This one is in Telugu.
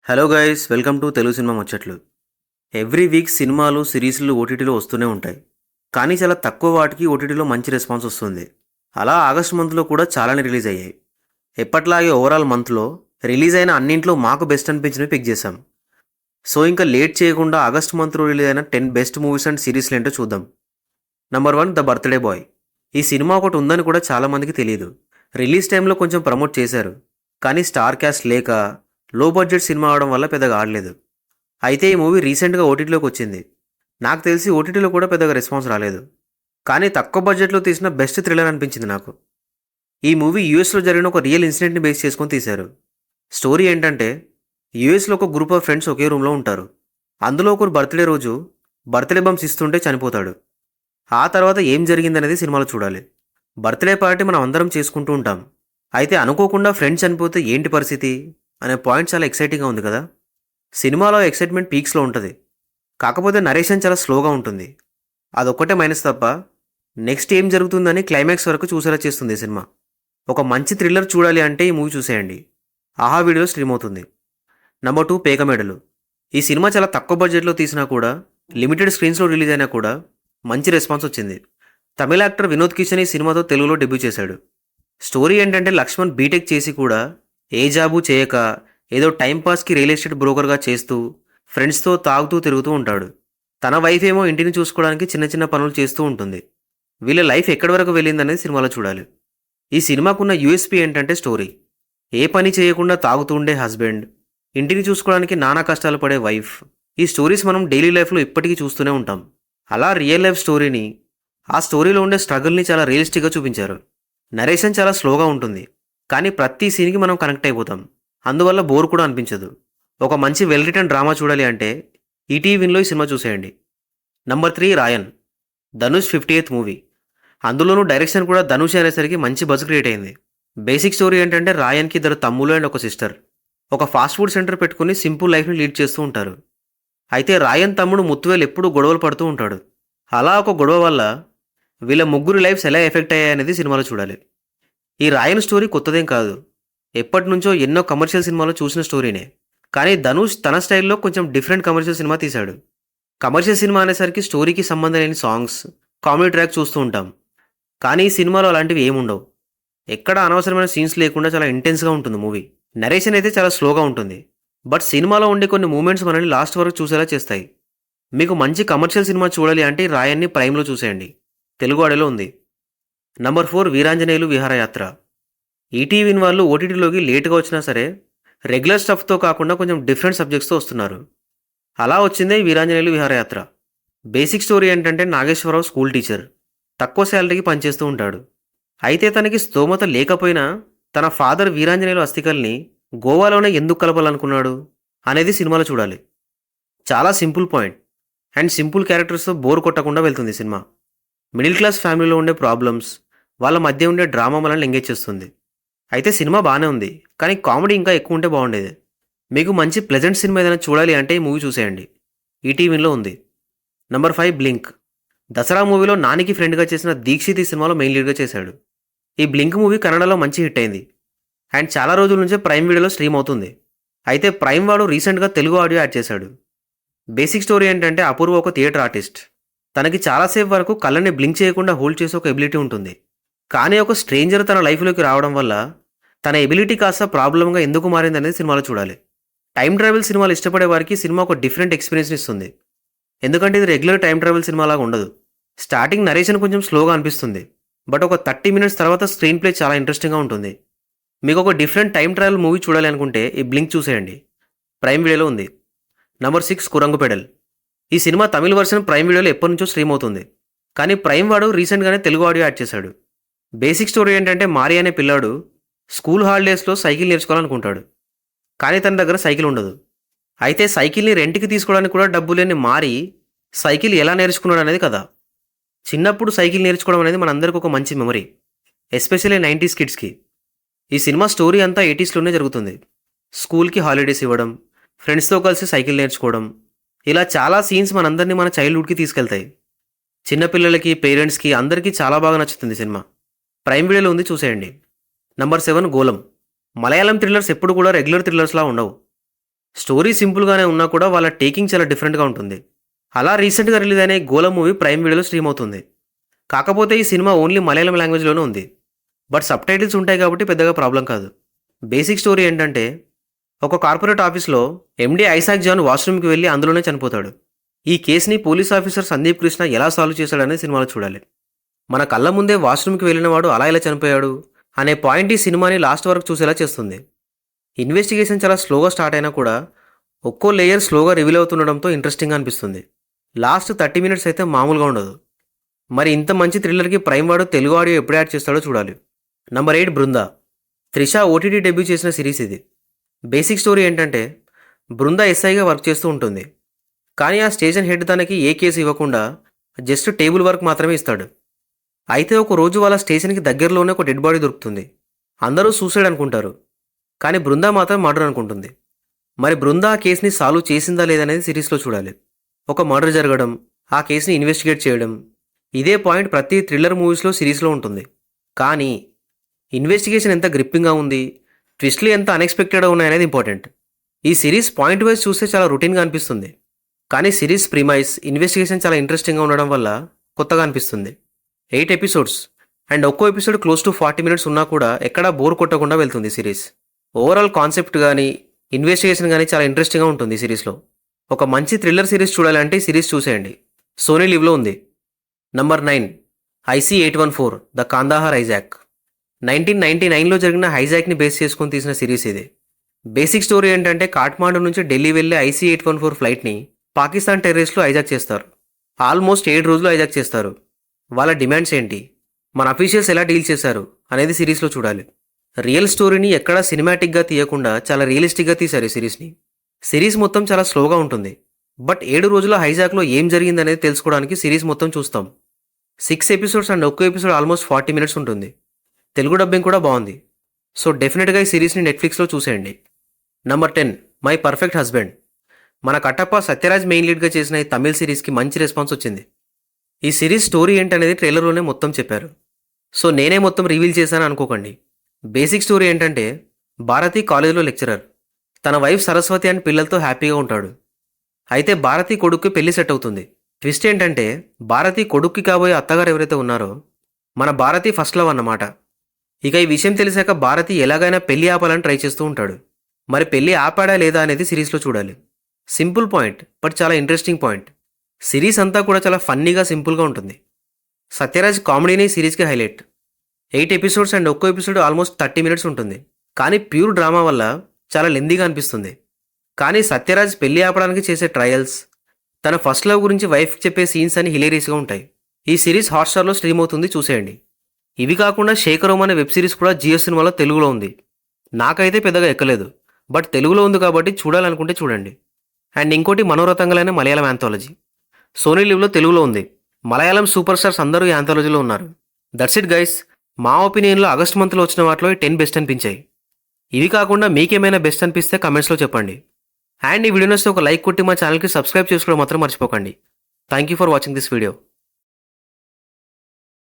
Hello guys, welcome to Telugu cinema ముచ్చట్లు. ఎవ్రీ వీక్ సినిమాలు సిరీస్లు ఓటీటీలో వస్తూనే ఉంటాయి. కానీ చాలా తక్కువ వాటికి ఓటీటీలో మంచి రెస్పాన్స్ వస్తుంది. అలా ఆగస్ట్ మంత్లో కూడా చాలానే రిలీజ్ అయ్యాయి. ఎప్పట్లాగే ఓవరాల్ మంత్లో రిలీజ్ అయిన అన్నింట్లో మాకు బెస్ట్ అనిపించినవి పిక్ చేశాం. సో ఇంకా లేట్ చేయకుండా ఆగస్ట్ మంత్లో రిలీజ్ అయిన 10 బెస్ట్ మూవీస్ అండ్ సిరీస్లు ఏంటో చూద్దాం. Number 1, the birthday boy. ఈ సినిమా ఒకటి ఉందని కూడా చాలామందికి తెలియదు. రిలీజ్ టైంలో కొంచెం ప్రమోట్ చేశారు, కానీ స్టార్ క్యాస్ట్ లేక లో బడ్జెట్ సినిమా అవడం వల్ల పెద్దగా ఆడలేదు. అయితే ఈ మూవీ రీసెంట్గా ఓటీటీలోకి వచ్చింది. నాకు తెలిసి ఓటీటీలో కూడా పెద్దగా రెస్పాన్స్ రాలేదు, కానీ తక్కువ బడ్జెట్లో తీసిన బెస్ట్ థ్రిల్లర్ అనిపించింది నాకు. ఈ మూవీ యూఎస్లో జరిగిన ఒక రియల్ ఇన్సిడెంట్ని బేస్ చేసుకొని తీశారు. స్టోరీ ఏంటంటే, యూఎస్లో ఒక గ్రూప్ ఆఫ్ ఫ్రెండ్స్ ఒకే రూమ్లో ఉంటారు. అందులో ఒకరు బర్త్డే రోజు బర్త్డే బంప్స్ ఇస్తుంటే చనిపోతాడు. ఆ తర్వాత ఏం జరిగిందనేది సినిమాలో చూడాలి. బర్త్డే పార్టీ మనం అందరం చేసుకుంటూ ఉంటాం. అయితే అనుకోకుండా ఫ్రెండ్ చనిపోతే ఏంటి పరిస్థితి అనే పాయింట్ చాలా ఎక్సైటింగ్గా ఉంది కదా. సినిమాలో ఎక్సైట్మెంట్ పీక్స్లో ఉంటుంది, కాకపోతే నరేషన్ చాలా స్లోగా ఉంటుంది. అదొక్కటే మైనస్ తప్ప నెక్స్ట్ ఏం జరుగుతుందని క్లైమాక్స్ వరకు చూసేలా చేస్తుంది ఈ సినిమా. ఒక మంచి థ్రిల్లర్ చూడాలి అంటే ఈ మూవీ చూసేయండి. ఆహా వీడియోలో స్ట్రీమ్ అవుతుంది. నంబర్ 2, పేకమేడలు. ఈ సినిమా చాలా తక్కువ బడ్జెట్లో తీసినా కూడా, లిమిటెడ్ స్క్రీన్స్లో రిలీజ్ అయినా కూడా మంచి రెస్పాన్స్ వచ్చింది. తమిళ యాక్టర్ వినోద్ కిషన్ ఈ సినిమాతో తెలుగులో డెబ్యూ చేశాడు. స్టోరీ ఏంటంటే, లక్ష్మణ్ బీటెక్ చేసి కూడా ఏ జాబు చేయక ఏదో టైంపాస్కి రియల్ ఎస్టేట్ బ్రోకర్గా చేస్తూ ఫ్రెండ్స్తో తాగుతూ తిరుగుతూ ఉంటాడు. తన వైఫ్ ఏమో ఇంటిని చూసుకోవడానికి చిన్న చిన్న పనులు చేస్తూ ఉంటుంది. వీళ్ళ లైఫ్ ఎక్కడి వరకు వెళ్ళిందనేది సినిమాలో చూడాలి. ఈ సినిమాకున్న యూఎస్పీ ఏంటంటే స్టోరీ. ఏ పని చేయకుండా తాగుతూ ఉండే హస్బెండ్, ఇంటిని చూసుకోవడానికి నానా కష్టాలు పడే వైఫ్. ఈ స్టోరీస్ మనం డైలీ లైఫ్లో ఇప్పటికీ చూస్తూనే ఉంటాం. అలా రియల్ లైఫ్ స్టోరీని, ఆ స్టోరీలో ఉండే స్ట్రగుల్ని చాలా రియలిస్టిక్గా చూపించారు. నరేషన్ చాలా స్లోగా ఉంటుంది, కానీ ప్రతి సీన్కి మనం కనెక్ట్ అయిపోతాం. అందువల్ల బోర్ కూడా అనిపించదు. ఒక మంచి వెల్ రిటర్న్ డ్రామా చూడాలి అంటే ఈటీవీలో ఈ సినిమా చూసేయండి. Number 3, Raayan. Dhanush 50th movie. అందులోనూ డైరెక్షన్ కూడా ధనుష్ అనేసరికి మంచి బజ్ క్రియేట్ అయింది. బేసిక్ స్టోరీ ఏంటంటే, రాయన్కి 2 తమ్ములు అండ్ ఒక సిస్టర్ ఒక ఫాస్ట్ ఫుడ్ సెంటర్ పెట్టుకుని సింపుల్ లైఫ్ని లీడ్ చేస్తూ ఉంటారు. అయితే రాయన్ తమ్ముడు ముత్తువేలు ఎప్పుడూ గొడవలు పడుతూ ఉంటాడు. అలా ఒక గొడవ వల్ల వీళ్ళ ముగ్గురు లైఫ్స్ ఎలా ఎఫెక్ట్ అయ్యాయనేది సినిమాలో చూడాలి. ఈ రాయన్ స్టోరీ కొత్తదేం కాదు, ఎప్పటి నుంచో ఎన్నో కమర్షియల్ సినిమాలో చూసిన స్టోరీనే. కానీ ధనుష్ తన స్టైల్లో కొంచెం డిఫరెంట్ కమర్షియల్ సినిమా తీశాడు. కమర్షియల్ సినిమా అనేసరికి స్టోరీకి సంబంధం లేని సాంగ్స్, కామెడీ ట్రాక్ చూస్తూ ఉంటాం. కానీ ఈ సినిమాలో అలాంటివి ఏముండవు. ఎక్కడ అనవసరమైన సీన్స్ లేకుండా చాలా ఇంటెన్స్గా ఉంటుంది మూవీ. నరేషన్ అయితే చాలా స్లోగా ఉంటుంది, బట్ సినిమాలో ఉండే కొన్ని మూమెంట్స్ మనల్ని లాస్ట్ వరకు చూసేలా చేస్తాయి. మీకు మంచి కమర్షియల్ సినిమా చూడాలి అంటే రాయన్ని ప్రైమ్లో చూసేయండి, తెలుగు ఆడియోలో ఉంది. నంబర్ 4, వీరాంజనేయులు విహారయాత్ర. ఈటీవీ వాళ్ళు ఓటీటీలోకి లేట్గా వచ్చినా సరే రెగ్యులర్ స్టఫ్తో కాకుండా కొంచెం డిఫరెంట్ సబ్జెక్ట్స్తో వస్తున్నారు. అలా వచ్చిందే వీరాంజనేయులు విహారయాత్ర. బేసిక్ స్టోరీ ఏంటంటే, నాగేశ్వరరావు స్కూల్ టీచర్, తక్కువ శాలరీకి పనిచేస్తూ ఉంటాడు. అయితే తనకి స్తోమత లేకపోయినా తన ఫాదర్ వీరాంజనేయులు అస్థికల్ని గోవాలోనే ఎందుకు కలపాలనుకున్నాడు అనేది సినిమాలో చూడాలి. చాలా సింపుల్ పాయింట్ అండ్ సింపుల్ క్యారెక్టర్స్తో బోర్ కొట్టకుండా వెళ్తుంది సినిమా. మిడిల్ క్లాస్ ఫ్యామిలీలో ఉండే ప్రాబ్లమ్స్, వాళ్ళ మధ్య ఉండే డ్రామా మనల్ని ఎంగేజ్ చేస్తుంది. అయితే సినిమా బాగానే ఉంది, కానీ కామెడీ ఇంకా ఎక్కువ ఉంటే బాగుండేది. మీకు మంచి ప్లెజెంట్ సినిమా ఏదైనా చూడాలి అంటే ఈ మూవీ చూసేయండి, ఈటీవీలో ఉంది. Number 5, blink. దసరా మూవీలో నానికి ఫ్రెండ్గా చేసిన దీక్షిత్ ఈ సినిమాలో మెయిన్ లీడ్గా చేశాడు. ఈ బ్లింక్ మూవీ కన్నడలో మంచి హిట్ అయింది అండ్ చాలా రోజుల నుంచే ప్రైమ్ వీడియోలో స్ట్రీమ్ అవుతుంది. అయితే ప్రైమ్ వాడు రీసెంట్గా తెలుగు ఆడియో యాడ్ చేశాడు. బేసిక్ స్టోరీ ఏంటంటే, అపూర్వ ఒక థియేటర్ ఆర్టిస్ట్. తనకి చాలాసేపు వరకు కళ్ళని బ్లింక్ చేయకుండా హోల్డ్ చేసే ఒక ఎబిలిటీ ఉంటుంది. కానీ ఒక స్ట్రేంజర్ తన లైఫ్లోకి రావడం వల్ల తన ఎబిలిటీ కాస్త ప్రాబ్లంగా ఎందుకు మారిందనేది సినిమాలో చూడాలి. టైం ట్రావెల్ సినిమాలు ఇష్టపడే వారికి సినిమా ఒక డిఫరెంట్ ఎక్స్పీరియన్స్ని ఇస్తుంది, ఎందుకంటే ఇది రెగ్యులర్ టైం ట్రావెల్ సినిమాలాగా ఉండదు. స్టార్టింగ్ నరేషన్ కొంచెం స్లోగా అనిపిస్తుంది, బట్ ఒక 30 మినిట్స్ తర్వాత స్క్రీన్ ప్లే చాలా ఇంట్రెస్టింగ్గా ఉంటుంది. మీకు ఒక డిఫరెంట్ టైం ట్రావెల్ మూవీ చూడాలి అనుకుంటే ఈ బ్లింక్ చూసేయండి, ప్రైమ్ వీడియోలో ఉంది. నంబర్ 6, కురంగు పెడల్. ఈ సినిమా తమిళ వర్షన్ ప్రైమ్ వీడియోలో ఎప్పటి నుంచో స్ట్రీమ్ అవుతుంది, కానీ ప్రైమ్ వాడు రీసెంట్గానే తెలుగు ఆడియో యాడ్ చేశాడు. బేసిక్ స్టోరీ ఏంటంటే, మారి అనే పిల్లాడు స్కూల్ హాలిడేస్లో సైకిల్ నేర్చుకోవాలనుకుంటాడు, కానీ తన దగ్గర సైకిల్ ఉండదు. అయితే సైకిల్ని రెంట్కి తీసుకోవడానికి కూడా డబ్బు లేని మారి సైకిల్ ఎలా నేర్చుకున్నాడు అనేది కదా. చిన్నప్పుడు సైకిల్ నేర్చుకోవడం అనేది మనందరికీ ఒక మంచి మెమరీ, ఎస్పెషల్లీ 90s కిడ్స్కి. ఈ సినిమా స్టోరీ అంతా 80sలోనే జరుగుతుంది. స్కూల్కి హాలిడేస్ ఇవ్వడం, ఫ్రెండ్స్తో కలిసి సైకిల్ నేర్చుకోవడం, ఇలా చాలా సీన్స్ మనందరినీ మన చైల్డ్హుడ్కి తీసుకెళ్తాయి. చిన్నపిల్లలకి, పేరెంట్స్కి అందరికీ చాలా బాగా నచ్చుతుంది సినిమా. ప్రైమ్ వీడియోలో ఉంది, చూసేయండి. Number 7, golem. మలయాళం థ్రిల్లర్స్ ఎప్పుడు కూడా రెగ్యులర్ థ్రిల్లర్స్లా ఉండవు. స్టోరీ సింపుల్గానే ఉన్నా కూడా వాళ్ళ టేకింగ్ చాలా డిఫరెంట్గా ఉంటుంది. అలా రీసెంట్గా రిలీజ్ అయిన గోలం మూవీ ప్రైమ్ వీడియోలో స్ట్రీమ్ అవుతుంది. కాకపోతే ఈ సినిమా ఓన్లీ మలయాళం లాంగ్వేజ్లోనే ఉంది. బట్ సబ్ టైటిల్స్ ఉంటాయి కాబట్టి పెద్దగా ప్రాబ్లం కాదు. బేసిక్ స్టోరీ ఏంటంటే, ఒక కార్పొరేట్ ఆఫీస్లో ఎండీ ఐసాక్ జాన్ వాష్రూమ్కి వెళ్ళి అందులోనే చనిపోతాడు. ఈ కేసుని పోలీస్ ఆఫీసర్ సందీప్ కృష్ణ ఎలా సాల్వ్ చేశాడనేది సినిమాలో చూడాలి. మన కళ్ళ ముందే వాష్రూమ్కి వెళ్ళినవాడు అలా ఎలా చనిపోయాడు అనే పాయింట్ ఈ సినిమాని లాస్ట్ వరకు చూసేలా చేస్తుంది. ఇన్వెస్టిగేషన్ చాలా స్లోగా స్టార్ట్ అయినా కూడా ఒక్కో లేయర్ స్లోగా రివీల్ అవుతుండడంతో ఇంట్రెస్టింగ్గా అనిపిస్తుంది. లాస్ట్ 30 మినిట్స్ అయితే మామూలుగా ఉండదు. మరి ఇంత మంచి థ్రిల్లర్కి ప్రైమ్ వాడు తెలుగు ఆడియో ఎప్పుడు యాడ్ చేస్తాడో చూడాలి. Number 8 Brinda. Trisha OTT debut చేసిన సిరీస్ ఇది. బేసిక్ స్టోరీ ఏంటంటే, బృందా ఎస్ఐగా వర్క్ చేస్తూ ఉంటుంది. కానీ ఆ స్టేషన్ హెడ్ తనకి ఏ కేసు ఇవ్వకుండా జస్ట్ టేబుల్ వర్క్ మాత్రమే ఇస్తాడు. అయితే ఒక రోజు వాళ్ళ స్టేషన్కి దగ్గరలోనే ఒక డెడ్ బాడీ దొరుకుతుంది. అందరూ సూసైడ్ అనుకుంటారు, కానీ బృందా మాత్రం మర్డర్ అనుకుంటుంది. మరి బృందా ఆ కేసుని సాల్వ్ చేసిందా లేదనేది సిరీస్లో చూడాలి. ఒక మర్డర్ జరగడం, ఆ కేసుని ఇన్వెస్టిగేట్ చేయడం, ఇదే పాయింట్ ప్రతి థ్రిల్లర్ మూవీస్లో సిరీస్లో ఉంటుంది. కానీ ఇన్వెస్టిగేషన్ ఎంత గ్రిప్పింగ్గా ఉంది, ట్విస్ట్లు ఎంత అన్ఎక్స్పెక్టెడ్గా ఉన్నాయనేది ఇంపార్టెంట్. ఈ సిరీస్ పాయింట్ వైజ్ చూస్తే చాలా రొటీన్గా అనిపిస్తుంది, కానీ సిరీస్ ప్రిమైస్ ఇన్వెస్టిగేషన్ చాలా ఇంట్రెస్టింగ్గా ఉండడం వల్ల కొత్తగా అనిపిస్తుంది. 8 ఎపిసోడ్స్ అండ్ ఒక్కో ఎపిసోడ్ క్లోజ్ టు 40 మినిట్స్ ఉన్నా కూడా ఎక్కడా బోర్ కొట్టకుండా వెళ్తుంది సిరీస్. ఓవరాల్ కాన్సెప్ట్ కానీ ఇన్వెస్టిగేషన్ కానీ చాలా ఇంట్రెస్టింగ్గా ఉంటుంది ఈ సిరీస్లో. ఒక మంచి థ్రిల్లర్ సిరీస్ చూడాలంటే ఈ సిరీస్ చూసేయండి. సోనీ లివ్లో ఉంది. Number 9 IC-814 the Kandahar hijack. 1999లో జరిగిన హైజాక్ని బేస్ చేసుకుని తీసిన సిరీస్ ఇది. బేసిక్ స్టోరీ ఏంటంటే, కాఠ్మాండు నుంచి ఢిల్లీ వెళ్ళే IC-814 ఫ్లైట్ని పాకిస్తాన్ టెర్రరిస్టులు హైజాక్ చేస్తారు. ఆల్మోస్ట్ 7 రోజులు హైజాక్ చేస్తారు. వాళ్ళ డిమాండ్స్ ఏంటి, మన అఫీషియల్స్ ఎలా డీల్ చేశారు అనేది సిరీస్లో చూడాలి. రియల్ స్టోరీని ఎక్కడా సినిమాటిక్గా తీయకుండా చాలా రియలిస్టిక్గా తీశారు ఈ సిరీస్ని. సిరీస్ మొత్తం చాలా స్లోగా ఉంటుంది, బట్ 7 రోజుల హైజాక్లో ఏం జరిగిందనేది తెలుసుకోవడానికి సిరీస్ మొత్తం చూస్తాం. 6 ఎపిసోడ్స్ అండ్ ఒక్కో ఎపిసోడ్ ఆల్మోస్ట్ 40 మినిట్స్ ఉంటుంది. తెలుగు డబ్బింగ్ కూడా బాగుంది. సో డెఫినెట్గా ఈ సిరీస్ని నెట్ఫ్లిక్స్లో చూసేయండి. Number 10 my perfect husband. మన కట్టప్ప సత్యరాజ్ మెయిన్ లీడ్గా చేసిన ఈ తమిళ్ సిరీస్కి మంచి రెస్పాన్స్ వచ్చింది. ఈ సిరీస్ స్టోరీ ఏంటనేది ట్రైలర్లోనే మొత్తం చెప్పారు, సో నేనే మొత్తం రివీల్ చేశాను అనుకోకండి. బేసిక్ స్టోరీ ఏంటంటే, భారతి కాలేజీలో లెక్చరర్. తన వైఫ్ సరస్వతి అండ్ పిల్లలతో హ్యాపీగా ఉంటాడు. అయితే భారతి కొడుక్కి పెళ్లి సెట్ అవుతుంది. ట్విస్ట్ ఏంటంటే, భారతి కొడుక్కి కాబోయే అత్తగారు ఎవరైతే ఉన్నారో మన భారతి ఫస్ట్ లవ్ అన్నమాట. ఇక ఈ విషయం తెలిసాక భారతి ఎలాగైనా పెళ్లి ఆపాలని ట్రై చేస్తూ ఉంటాడు. మరి పెళ్లి ఆపాడా లేదా అనేది సిరీస్లో చూడాలి. సింపుల్ పాయింట్, బట్ చాలా ఇంట్రెస్టింగ్ పాయింట్. సిరీస్ అంతా కూడా చాలా ఫన్నీగా సింపుల్గా ఉంటుంది. సత్యరాజ్ కామెడీని సిరీస్కి హైలైట్. 8 ఎపిసోడ్స్ అండ్ ఒక్కో ఎపిసోడ్ ఆల్మోస్ట్ 30 మినిట్స్ ఉంటుంది, కానీ ప్యూర్ డ్రామా వల్ల చాలా లెందీగా అనిపిస్తుంది. కానీ సత్యరాజ్ పెళ్లి ఆపడానికి చేసే ట్రయల్స్, తన ఫస్ట్ లవ్ గురించి వైఫ్కి చెప్పే సీన్స్ అని హిలేరియస్గా ఉంటాయి. ఈ సిరీస్ హాట్స్టార్లో స్ట్రీమ్ అవుతుంది, చూసేయండి. ఇవి కాకుండా శేఖరం అనే వెబ్ సిరీస్ కూడా జియో సినిమాలో తెలుగులో ఉంది. నాకైతే పెద్దగా ఎక్కలేదు, బట్ తెలుగులో ఉంది కాబట్టి చూడాలనుకుంటే చూడండి. అండ్ ఇంకోటి మనోరథంగలైన మలయాళం యాంథాలజీ సోనీ లివ్లో తెలుగులో ఉంది. మలయాళం సూపర్ స్టార్స్ అందరూ ఈ యాంథాలజీలో ఉన్నారు. That's it guys. మా ఒపీనియన్లో ఆగస్ట్ మంత్లో వచ్చిన వాటిలో 10 బెస్ట్ అనిపించాయి. ఇవి కాకుండా మీకేమైనా బెస్ట్ అనిపిస్తే కమెంట్స్లో చెప్పండి. అండ్ ఈ వీడియో నచ్చితే ఒక లైక్ కొట్టి మా ఛానల్కి సబ్స్క్రైబ్ చేసుకోవడం మాత్రం మర్చిపోకండి. Thank you for watching this video.